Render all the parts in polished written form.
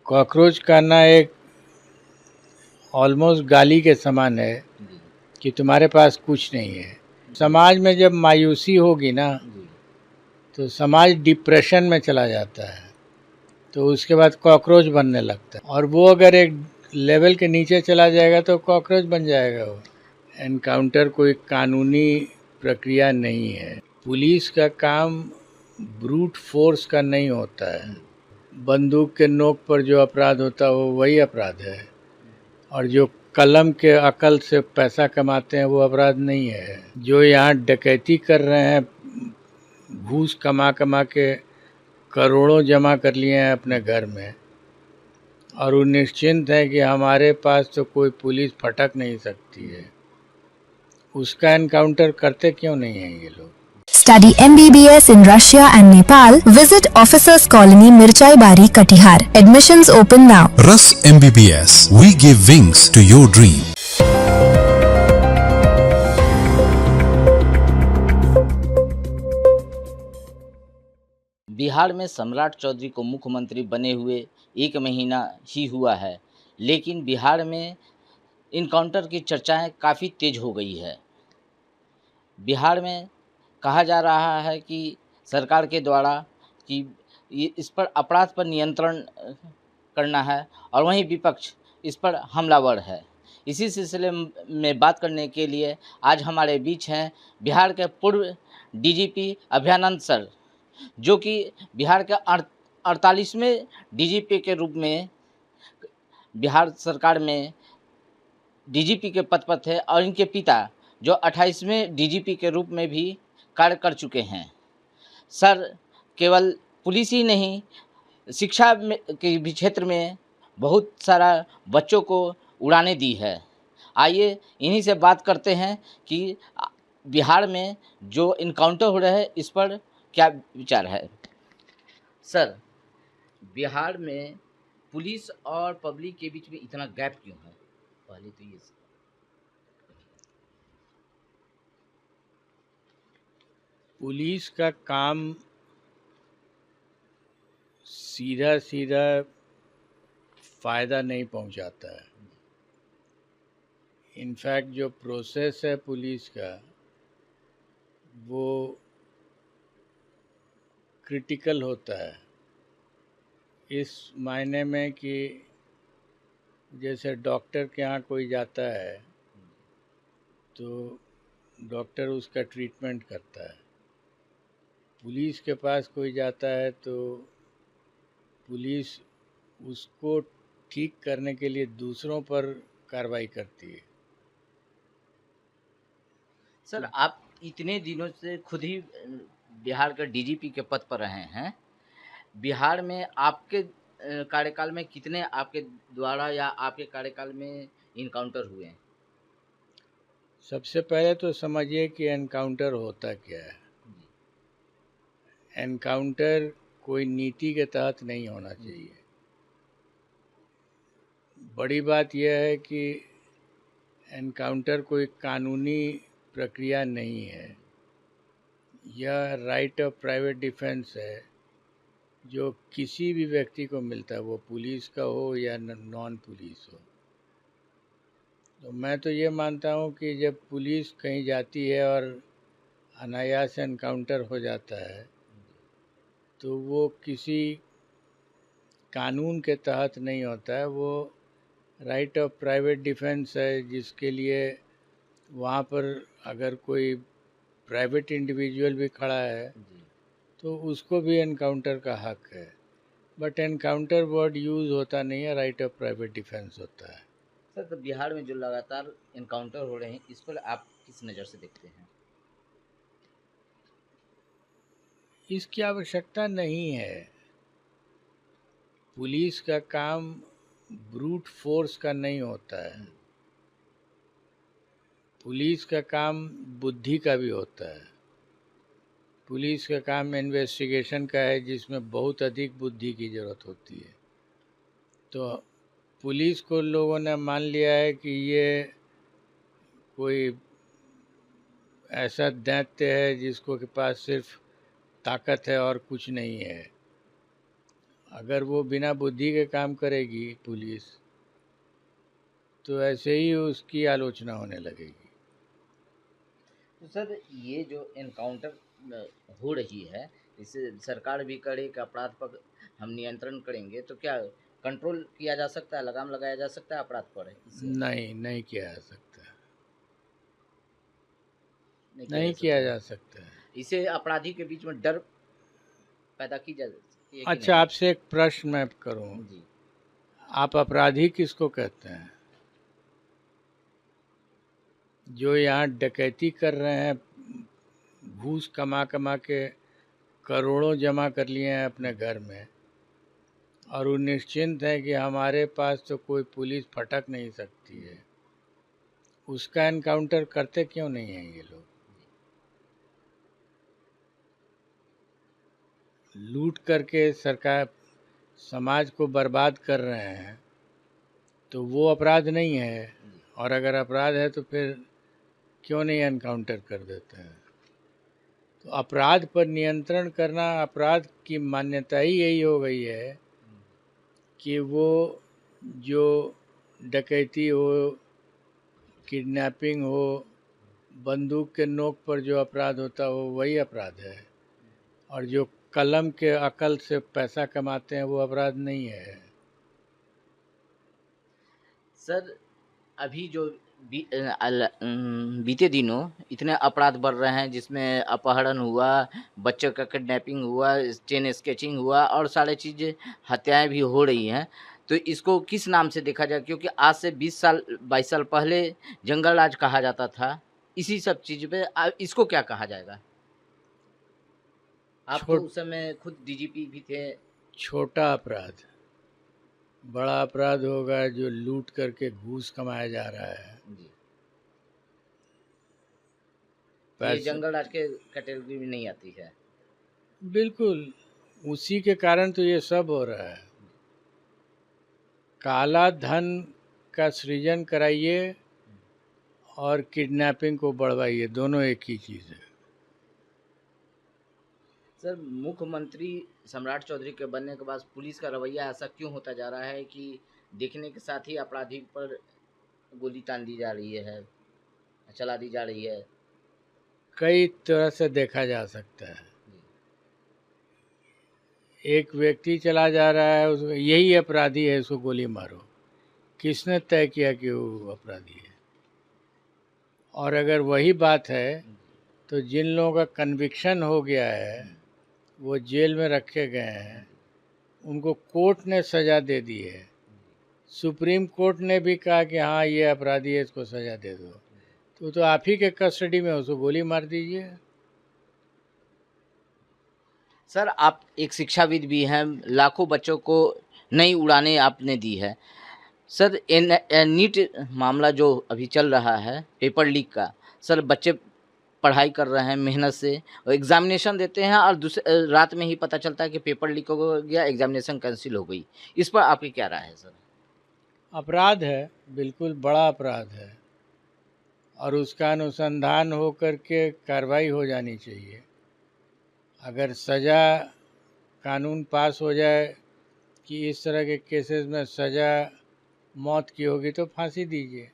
Cockroach खाना एक almost गाली के समान है कि तुम्हारे पास कुछ नहीं है। समाज में जब मायूसी होगी ना तो समाज डिप्रेशन में चला जाता है, तो उसके बाद कॉकरोच बनने लगता है, और वो अगर एक लेवल के नीचे चला जाएगा तो कॉकरोच बन जाएगा वो। एनकाउंटर कोई कानूनी प्रक्रिया नहीं है। पुलिस का काम ब्रूट फोर्स का नहीं होता है। बंदूक के नोक पर जो अपराध होता है वो वही अपराध है, और जो कलम के अकल से पैसा कमाते हैं वो अपराध नहीं है। जो यहाँ डकैती कर रहे हैं, घूस कमा कमा के करोड़ों जमा कर लिए हैं अपने घर में, और वो निश्चिंत है कि हमारे पास तो कोई पुलिस फटक नहीं सकती है, उसका एनकाउंटर करते क्यों नहीं हैं ये लोग? Study MBBS in Russia and Nepal. Visit Officers Colony, Mirchai Bari, Katihar. Admissions open now. Rus MBBS. We give wings to your dream. Bihar में सम्राट चौधरी को मुख्यमंत्री बने हुए 1 महीना ही हुआ है, लेकिन बिहार में इनकाउंटर की चर्चाएं काफ़ी तेज हो गई है। बिहार में कहा जा रहा है कि सरकार के द्वारा कि इस पर अपराध पर नियंत्रण करना है, और वहीं विपक्ष इस पर हमलावर है। इसी सिलसिले में बात करने के लिए आज हमारे बीच हैं बिहार के पूर्व डीजीपी अभयानंद सर, जो कि बिहार के 48वें डीजीपी के रूप में बिहार सरकार में डीजीपी के पद पर थे, और इनके पिता जो 28वें डीजीपी के रूप में भी कार्य कर चुके हैं। सर केवल पुलिस ही नहीं, शिक्षा के भी क्षेत्र में बहुत सारा बच्चों को उड़ाने दी है। आइए इन्हीं से बात करते हैं कि बिहार में जो इनकाउंटर हो रहा है इस पर क्या विचार है। सर, बिहार में पुलिस और पब्लिक के बीच में इतना गैप क्यों है? पहले तो ये पुलिस का काम सीधा सीधा फ़ायदा नहीं पहुंचाता है। इनफैक्ट जो प्रोसेस है पुलिस का वो क्रिटिकल होता है, इस मायने में कि जैसे डॉक्टर के यहाँ कोई जाता है तो डॉक्टर उसका ट्रीटमेंट करता है, पुलिस के पास कोई जाता है तो पुलिस उसको ठीक करने के लिए दूसरों पर कार्रवाई करती है। सर, आप इतने दिनों से खुद ही बिहार का डीजीपी के पद पर रहे हैं। बिहार में आपके कार्यकाल में कितने आपके द्वारा या आपके कार्यकाल में इनकाउंटर हुए हैं? सबसे पहले तो समझिए कि एनकाउंटर होता क्या है। एनकाउंटर कोई नीति के तहत नहीं होना चाहिए। बड़ी बात यह है कि एनकाउंटर कोई कानूनी प्रक्रिया नहीं है, यह राइट ऑफ प्राइवेट डिफेंस है जो किसी भी व्यक्ति को मिलता है, वो पुलिस का हो या नॉन पुलिस हो। तो मैं तो ये मानता हूँ कि जब पुलिस कहीं जाती है और अनायास एनकाउंटर हो जाता है तो वो किसी कानून के तहत नहीं होता है, वो राइट ऑफ प्राइवेट डिफेंस है, जिसके लिए वहाँ पर अगर कोई प्राइवेट इंडिविजुअल भी खड़ा है तो उसको भी एनकाउंटर का हक है। बट एनकाउंटर वर्ड यूज़ होता नहीं है, राइट ऑफ प्राइवेट डिफेंस होता है। सर, तो बिहार में जो लगातार इनकाउंटर हो रहे हैं इस पर आप किस नज़र से देखते हैं? इसकी आवश्यकता नहीं है। पुलिस का काम ब्रूट फोर्स का नहीं होता है, पुलिस का काम बुद्धि का भी होता है। पुलिस का काम इन्वेस्टिगेशन का है, जिसमें बहुत अधिक बुद्धि की ज़रूरत होती है। तो पुलिस को लोगों ने मान लिया है कि ये कोई ऐसा दैत्य है जिसको के पास सिर्फ ताकत है और कुछ नहीं है। अगर वो बिना बुद्धि के काम करेगी पुलिस, तो ऐसे ही उसकी आलोचना होने लगेगी। तो सर ये जो एनकाउंटर हो रही है, इससे सरकार भी करे कि अपराध पर हम नियंत्रण करेंगे, तो क्या कंट्रोल किया जा सकता है, लगाम लगाया जा सकता है अपराध पर? इससे नहीं किया जा सकता, नहीं नहीं किया जा सकता है। इसे अपराधी के बीच में डर पैदा की जा सकती है कि अच्छा, नहीं? आपसे एक प्रश्न मैं करूं, जी। आप अपराधी किसको कहते हैं? जो यहाँ डकैती कर रहे हैं, घूस कमा कमा के करोड़ों जमा कर लिए हैं अपने घर में, और वो निश्चिंत है कि हमारे पास तो कोई पुलिस फटक नहीं सकती है, उसका एनकाउंटर करते क्यों नहीं हैं ये लोग? लूट करके सरकार समाज को बर्बाद कर रहे हैं, तो वो अपराध नहीं है, और अगर अपराध है तो फिर क्यों नहीं एनकाउंटर कर देते हैं? तो अपराध पर नियंत्रण करना, अपराध की मान्यता ही यही हो गई है कि वो जो डकैती हो, किडनैपिंग हो, बंदूक के नोक पर जो अपराध होता हो वही अपराध है, और जो कलम के अकल से पैसा कमाते हैं वो अपराध नहीं है। सर अभी जो बीते दिनों इतने अपराध बढ़ रहे हैं, जिसमें अपहरण हुआ, बच्चों का किडनैपिंग हुआ, चेन स्केचिंग हुआ और सारी चीज़ें, हत्याएं भी हो रही हैं, तो इसको किस नाम से देखा जाए? क्योंकि आज से 20 साल 22 साल पहले जंगल राज कहा जाता था, इसी सब चीज़ पे इसको क्या कहा जाएगा? आप तो उस समय खुद डीजीपी भी थे। छोटा अपराध, बड़ा अपराध होगा जो लूट करके घूस कमाया जा रहा है। जी। ये जंगल राज के कैटेगरी में नहीं आती है। बिल्कुल, उसी के कारण तो ये सब हो रहा है। काला धन का सृजन कराइए और किडनैपिंग को बढ़वाइए, दोनों एक ही चीज़ है। सर मुख्यमंत्री सम्राट चौधरी के बनने के बाद पुलिस का रवैया ऐसा क्यों होता जा रहा है कि देखने के साथ ही अपराधी पर गोली तान दी जा रही है, चला दी जा रही है? कई तरह से देखा जा सकता है। एक व्यक्ति चला जा रहा है, उसको यही अपराधी है, उसको गोली मारो, किसने तय किया कि वो अपराधी है? और अगर वही बात है तो जिन लोगों का कन्विक्शन हो गया है, वो जेल में रखे गए हैं, उनको कोर्ट ने सज़ा दे दी है, सुप्रीम कोर्ट ने भी कहा कि हाँ ये अपराधी है, इसको सज़ा दे दो, तो आप ही के कस्टडी में उसको गोली मार दीजिए। सर आप एक शिक्षाविद भी हैं, लाखों बच्चों को नई उड़ानें आपने दी है। सर नीट मामला जो अभी चल रहा है, पेपर लीक का, सर बच्चे पढ़ाई कर रहे हैं मेहनत से और एग्जामिनेशन देते हैं, और दूसरे रात में ही पता चलता है कि पेपर लीक हो गया, एग्जामिनेशन कैंसिल हो गई। इस पर आपकी क्या राय है सर? अपराध है, बिल्कुल बड़ा अपराध है, और उसका अनुसंधान हो करके कार्रवाई हो जानी चाहिए। अगर सज़ा कानून पास हो जाए कि इस तरह के केसेस में सज़ा मौत की होगी, तो फांसी दीजिए।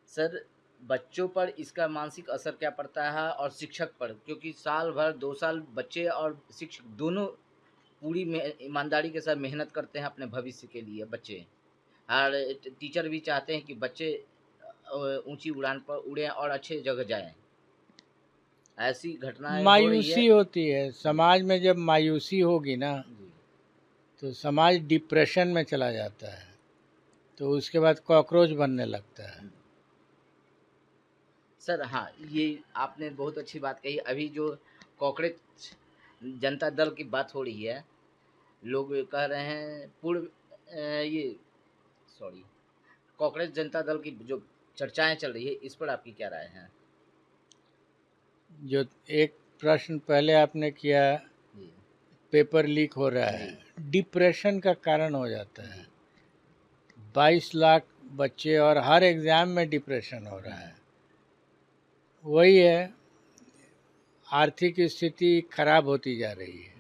सर बच्चों पर इसका मानसिक असर क्या पड़ता है, और शिक्षक पर? क्योंकि साल भर 2 साल बच्चे और शिक्षक दोनों पूरी ईमानदारी के साथ मेहनत करते हैं अपने भविष्य के लिए बच्चे, और टीचर भी चाहते हैं कि बच्चे ऊंची उड़ान पर उड़ें और अच्छे जगह जाएं। ऐसी घटनाएं हो रही है। मायूसी होती है समाज में, जब मायूसी होगी ना तो समाज डिप्रेशन में चला जाता है, तो उसके बाद कॉकरोच बनने लगता है। सर हाँ, ये आपने बहुत अच्छी बात कही। अभी जो कॉकरोच जनता दल की बात हो रही है, लोग कह रहे हैं ये सॉरी कॉकरोच जनता दल की जो चर्चाएं चल रही है, इस पर आपकी क्या राय है? जो एक प्रश्न पहले आपने किया, पेपर लीक हो रहा है, डिप्रेशन का कारण हो जाता है। 22 लाख बच्चे और हर एग्ज़ाम में डिप्रेशन हो रहा है। वही है, आर्थिक स्थिति खराब होती जा रही है,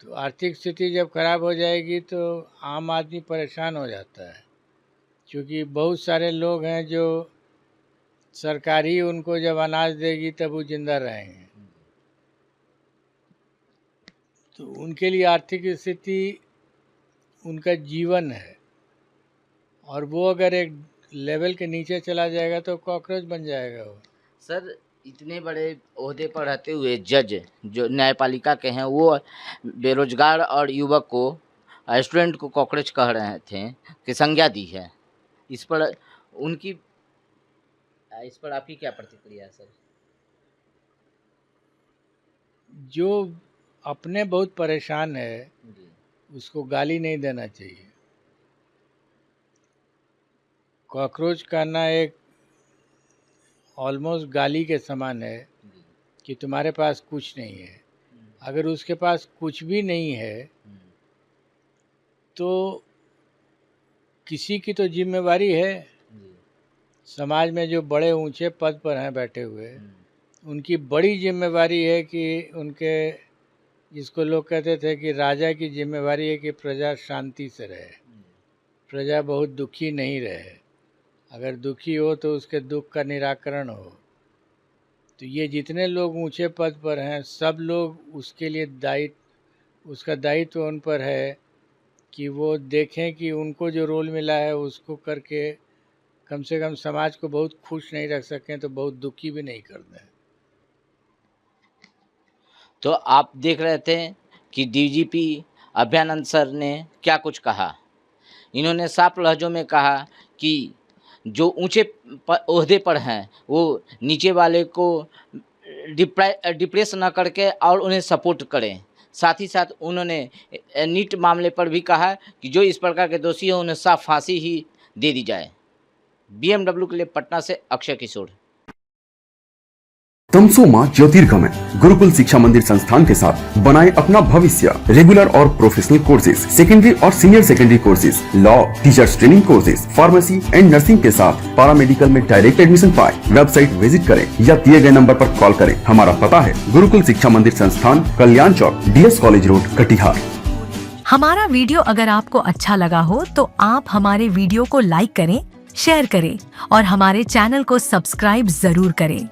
तो आर्थिक स्थिति जब खराब हो जाएगी तो आम आदमी परेशान हो जाता है, क्योंकि बहुत सारे लोग हैं जो सरकार ही उनको जब अनाज देगी तब वो जिंदा रहेंगे। तो उनके लिए आर्थिक स्थिति उनका जीवन है, और वो अगर एक लेवल के नीचे चला जाएगा तो कॉकरोच बन जाएगा वो। सर, इतने बड़े ओहदे पर रहते हुए जज जो न्यायपालिका के हैं, वो बेरोजगार और युवक को, स्टूडेंट को कॉकरोच कह रहे थे कि संज्ञा दी है। इस पर आपकी क्या प्रतिक्रिया है सर? जो अपने बहुत परेशान है जी, उसको गाली नहीं देना चाहिए। कॉकरोच कहना एक ऑलमोस्ट गाली के समान है जी, कि तुम्हारे पास कुछ नहीं है। अगर उसके पास कुछ भी नहीं है तो किसी की तो जिम्मेवारी है। जी, समाज में जो बड़े ऊंचे पद पर हैं बैठे हुए, उनकी बड़ी जिम्मेवारी है कि उनके, जिसको लोग कहते थे कि राजा की जिम्मेवारी है कि प्रजा शांति से रहे, प्रजा बहुत दुखी नहीं रहे। अगर दुखी हो तो उसके दुख का निराकरण हो। तो ये जितने लोग ऊंचे पद पर हैं, सब लोग उसके लिए उसका दायित्व उन पर है कि वो देखें कि उनको जो रोल मिला है उसको करके कम से कम समाज को बहुत खुश नहीं रख सकें तो बहुत दुखी भी नहीं कर दें। तो आप देख रहे थे कि डीजीपी अभयानंद सर ने क्या कुछ कहा। इन्होंने साफ लहजों में कहा कि जो ऊंचे ओहदे पर हैं वो नीचे वाले को डिप्रेस न करके और उन्हें सपोर्ट करें। साथ ही साथ उन्होंने नीट मामले पर भी कहा कि जो इस प्रकार के दोषी हैं उन्हें साफ फांसी ही दे दी जाए। BMW के लिए पटना से अक्षय किशोर। तमसोमा ज्योतिर्गमय गुरुकुल शिक्षा मंदिर संस्थान के साथ बनाए अपना भविष्य। रेगुलर और प्रोफेशनल कोर्सेज, सेकेंडरी और senior secondary courses, law, teachers training courses, pharmacy and nursing के साथ पैरामेडिकल में डायरेक्ट एडमिशन पाए। वेबसाइट विजिट करें या दिए गए नंबर पर कॉल करें। हमारा पता है गुरुकुल शिक्षा मंदिर संस्थान, कल्याण चौक, DS कॉलेज रोड, कटिहार। हमारा वीडियो अगर आपको अच्छा लगा हो तो आप हमारे वीडियो को लाइक करें, शेयर करें और हमारे चैनल को सब्सक्राइब जरूर करें।